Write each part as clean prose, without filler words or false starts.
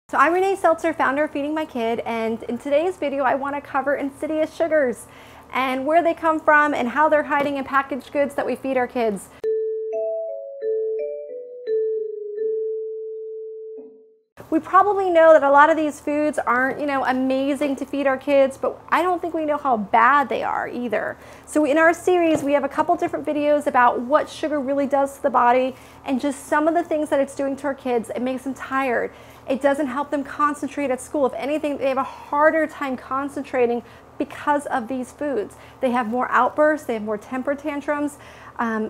So I'm Renee Seltzer, founder of Feeding My Kid, and in today's video I want to cover insidious sugars and where they come from and how they're hiding in packaged goods that we feed our kids. We probably know that a lot of these foods aren't, amazing to feed our kids, but I don't think we know how bad they are either. So in our series, we have a couple different videos about what sugar really does to the body and just some of the things that it's doing to our kids. It makes them tired. It doesn't help them concentrate at school. If anything, they have a harder time concentrating because of these foods. They have more outbursts, they have more temper tantrums.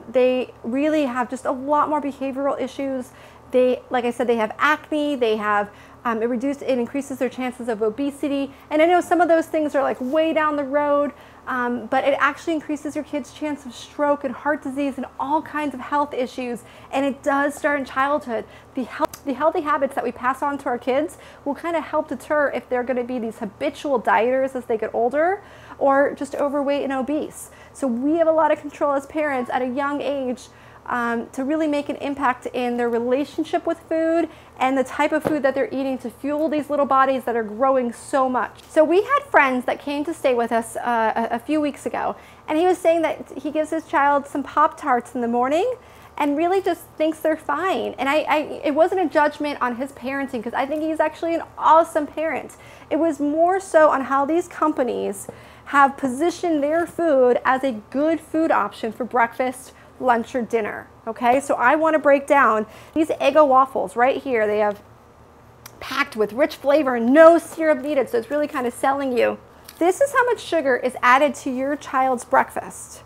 They really have just a lot more behavioral issues. Like I said, they have acne, they have, it increases their chances of obesity. And I know some of those things are like way down the road, but it actually increases your kid's chance of stroke and heart disease and all kinds of health issues. And it does start in childhood. The healthy habits that we pass on to our kids will kind of help deter if they're going to be these habitual dieters as they get older or just overweight and obese. So we have a lot of control as parents at a young age to really make an impact in their relationship with food and the type of food that they're eating to fuel these little bodies that are growing so much. So we had friends that came to stay with us a few weeks ago, and he was saying that he gives his child some Pop-Tarts in the morning and really just thinks they're fine. And it wasn't a judgment on his parenting, because I think he's actually an awesome parent. It was more so on how these companies have positioned their food as a good food option for breakfast, lunch, or dinner. Okay, so I want to break down these Eggo waffles right here. They have packed with rich flavor and no syrup needed, so it's really kind of selling you. This is how much sugar is added to your child's breakfast.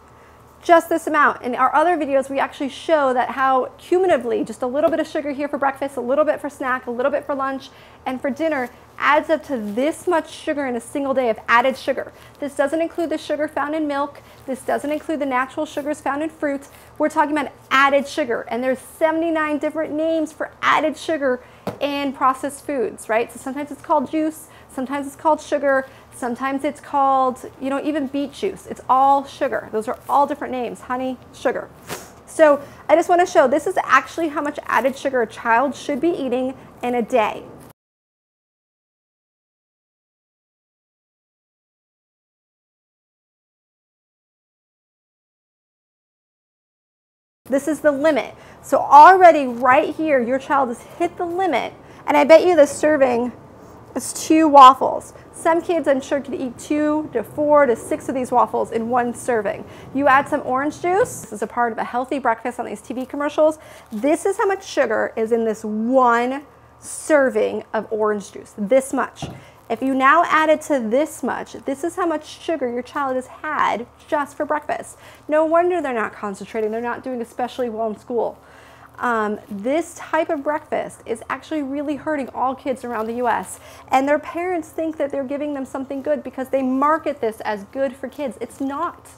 Just this amount. In our other videos, we actually show that how cumulatively just a little bit of sugar here for breakfast, a little bit for snack, a little bit for lunch, and for dinner adds up to this much sugar in a single day of added sugar. This doesn't include the sugar found in milk. This doesn't include the natural sugars found in fruit. We're talking about added sugar, and there's 79 different names for added sugar in processed foods, right? So sometimes it's called juice, sometimes it's called sugar, sometimes it's called, even beet juice. It's all sugar. Those are all different names: honey, sugar. So I just want to show this is actually how much added sugar a child should be eating in a day. This is the limit. So already right here, your child has hit the limit. And I bet you this serving is 2 waffles. Some kids, I'm sure, could eat 2 to 4 to 6 of these waffles in one serving. You add some orange juice. This is a part of a healthy breakfast on these TV commercials. This is how much sugar is in this one serving of orange juice. This much. If you now add it to this much, this is how much sugar your child has had just for breakfast. No wonder they're not concentrating. They're not doing especially well in school. This type of breakfast is actually really hurting all kids around the US. And their parents think that they're giving them something good because they market this as good for kids. It's not.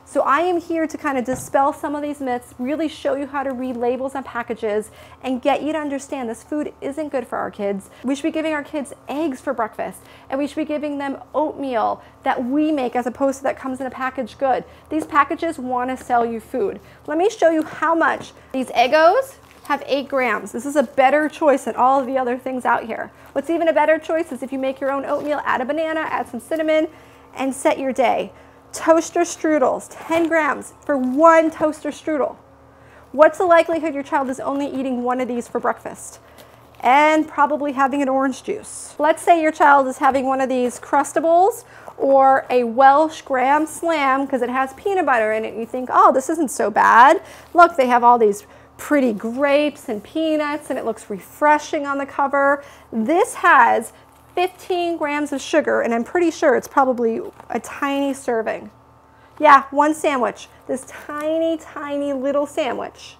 So I am here to kind of dispel some of these myths, really show you how to read labels on packages, and get you to understand this food isn't good for our kids. We should be giving our kids eggs for breakfast, and we should be giving them oatmeal that we make as opposed to that comes in a packaged good. These packages want to sell you food. Let me show you how much. These Eggos have 8 grams. This is a better choice than all of the other things out here. What's even a better choice is if you make your own oatmeal, add a banana, add some cinnamon, and set your day. Toaster strudels, 10 grams for 1 toaster strudel. What's the likelihood your child is only eating 1 of these for breakfast? And probably having an orange juice. Let's say your child is having one of these Uncrustables or a Welsh Graham Slam because it has peanut butter in it. You think, oh, this isn't so bad. Look, they have all these pretty grapes and peanuts and it looks refreshing on the cover. This has 15 grams of sugar, and I'm pretty sure it's probably a tiny serving. Yeah, 1 sandwich. This tiny, tiny little sandwich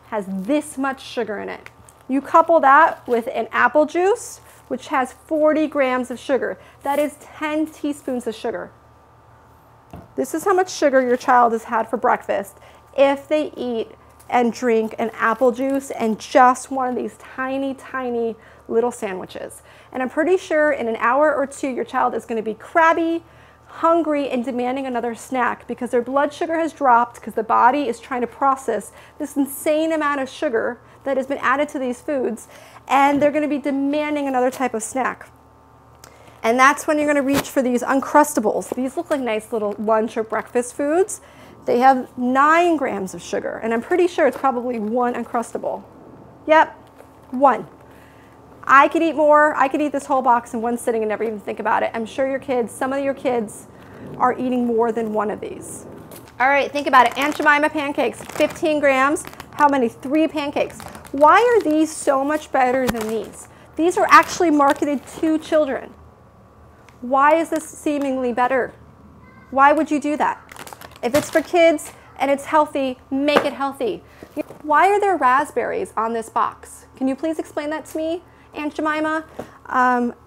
has this much sugar in it. You couple that with an apple juice, which has 40 grams of sugar. That is 10 teaspoons of sugar. This is how much sugar your child has had for breakfast if they eat and drink an apple juice and just one of these tiny, tiny little sandwiches. And I'm pretty sure in an hour or 2 your child is going to be crabby, hungry, and demanding another snack because their blood sugar has dropped because the body is trying to process this insane amount of sugar that has been added to these foods, and they're going to be demanding another type of snack. And that's when you're going to reach for these Uncrustables. These look like nice little lunch or breakfast foods. They have 9 grams of sugar, and I'm pretty sure it's probably 1 Uncrustable. Yep, 1. I could eat more. I could eat this whole box in one sitting and never even think about it. I'm sure your kids, some of your kids, are eating more than 1 of these. All right, think about it. Aunt Jemima pancakes, 15 grams. How many? 3 pancakes. Why are these so much better than these? These are actually marketed to children. Why is this seemingly better? Why would you do that? If it's for kids and it's healthy, make it healthy. Why are there raspberries on this box? Can you please explain that to me, Aunt Jemima?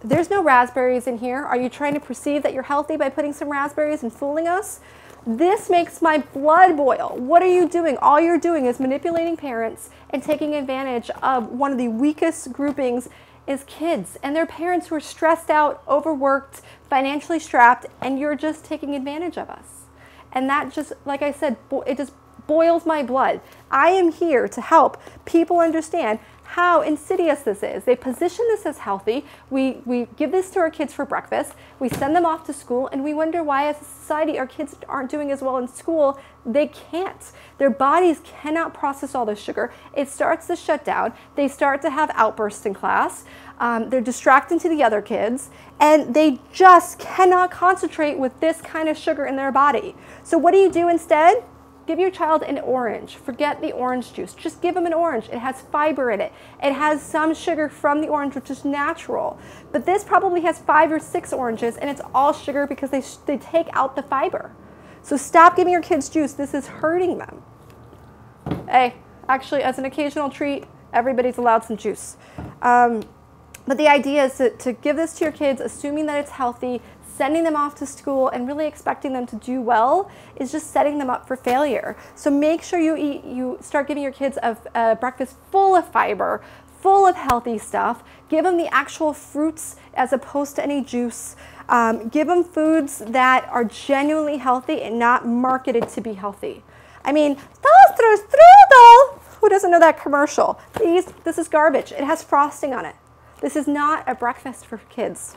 There's no raspberries in here. Are you trying to perceive that you're healthy by putting some raspberries and fooling us? This makes my blood boil. What are you doing? All you're doing is manipulating parents and taking advantage of one of the weakest groupings is kids and their parents who are stressed out, overworked, financially strapped, and you're just taking advantage of us. And that just, like I said, it just boils my blood. I am here to help people understand how insidious this is. They position this as healthy. We give this to our kids for breakfast. We send them off to school, and we wonder why as a society our kids aren't doing as well in school. They can't. Their bodies cannot process all this sugar. It starts to shut down. They start to have outbursts in class. They're distracting to the other kids, and they just cannot concentrate with this kind of sugar in their body. So what do you do instead? Give your child an orange. Forget the orange juice. Just give them an orange. It has fiber in it. It has some sugar from the orange, which is natural. But this probably has 5 or 6 oranges, and it's all sugar because they take out the fiber. So stop giving your kids juice. This is hurting them. Hey, actually, as an occasional treat, everybody's allowed some juice. But the idea is to give this to your kids, assuming that it's healthy, sending them off to school and really expecting them to do well is just setting them up for failure. So make sure you start giving your kids a breakfast full of fiber, full of healthy stuff. Give them the actual fruits as opposed to any juice. Give them foods that are genuinely healthy and not marketed to be healthy. I mean, Strudel! Who doesn't know that commercial? This is garbage. It has frosting on it. This is not a breakfast for kids.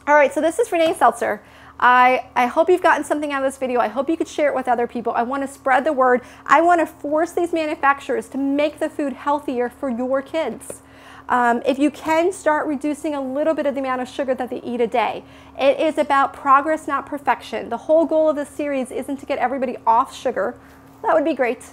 All right, so this is Renee Seltzer. I hope you've gotten something out of this video. I hope you could share it with other people. I want to spread the word. I want to force these manufacturers to make the food healthier for your kids. If you can, start reducing a little bit of the amount of sugar that they eat a day. It is about progress, not perfection. The whole goal of this series isn't to get everybody off sugar. That would be great.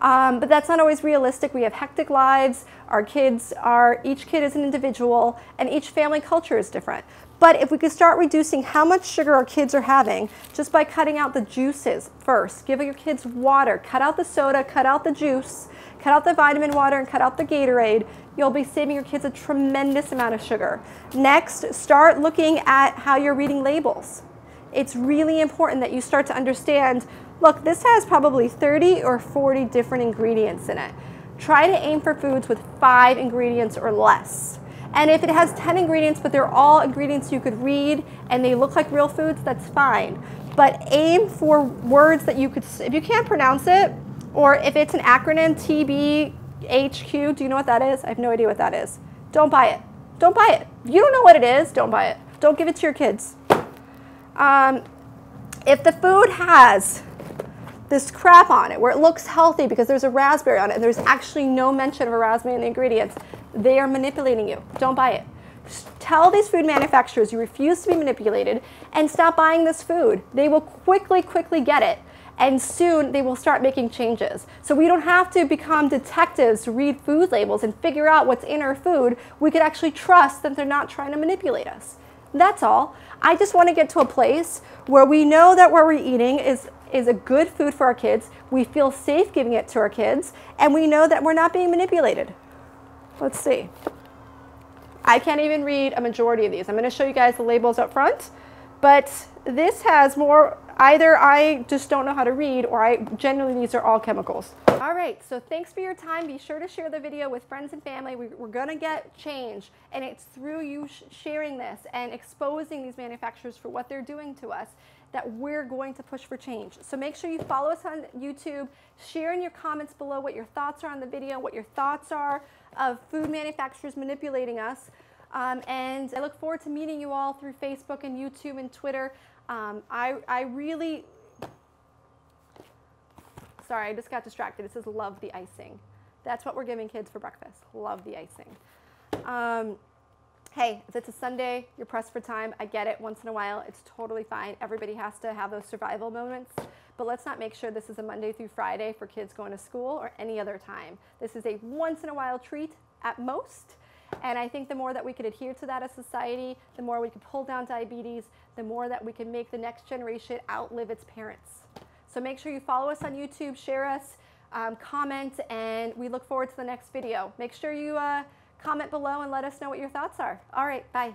But that's not always realistic. We have hectic lives. Each kid is an individual, and each family culture is different. But if we could start reducing how much sugar our kids are having just by cutting out the juices first, give your kids water, cut out the soda, cut out the juice, cut out the vitamin water, and cut out the Gatorade, you'll be saving your kids a tremendous amount of sugar. Next, start looking at how you're reading labels. It's really important that you start to understand, look, this has probably 30 or 40 different ingredients in it. Try to aim for foods with 5 ingredients or less. And if it has 10 ingredients, but they're all ingredients you could read and they look like real foods, that's fine. But aim for words that you could, if you can't pronounce it, or if it's an acronym, TBHQ, do you know what that is? I have no idea what that is. Don't buy it. Don't buy it. If you don't know what it is, don't buy it. Don't give it to your kids. If the food has this crap on it, where it looks healthy because there's a raspberry on it, and there's actually no mention of a raspberry in the ingredients, they are manipulating you. Don't buy it. Just tell these food manufacturers you refuse to be manipulated and stop buying this food. They will quickly get it, and soon they will start making changes. So we don't have to become detectives to read food labels and figure out what's in our food. We could actually trust that they're not trying to manipulate us. That's all. I just want to get to a place where we know that what we're eating is a good food for our kids. We feel safe giving it to our kids, and we know that we're not being manipulated. Let's see. I can't even read a majority of these. I'm going to show you guys the labels up front, but this has more, either I just don't know how to read, or genuinely these are all chemicals. All right, so thanks for your time. Be sure to share the video with friends and family. We're going to get change, and it's through you sharing this and exposing these manufacturers for what they're doing to us that we're going to push for change. So make sure you follow us on YouTube, share in your comments below what your thoughts are on the video, what your thoughts are of food manufacturers manipulating us. And I look forward to meeting you all through Facebook and YouTube and Twitter. I really, sorry, I just got distracted. It says love the icing. That's what we're giving kids for breakfast. Love the icing. Hey, if it's a Sunday, you're pressed for time. I get it once in a while. It's totally fine. Everybody has to have those survival moments. But let's not make sure this is a Monday through Friday for kids going to school or any other time. This is a once in a while treat at most. And I think the more that we could adhere to that as society, the more we can pull down diabetes, the more that we can make the next generation outlive its parents. So make sure you follow us on YouTube, share us, comment, and we look forward to the next video. Make sure you comment below and let us know what your thoughts are. All right, bye.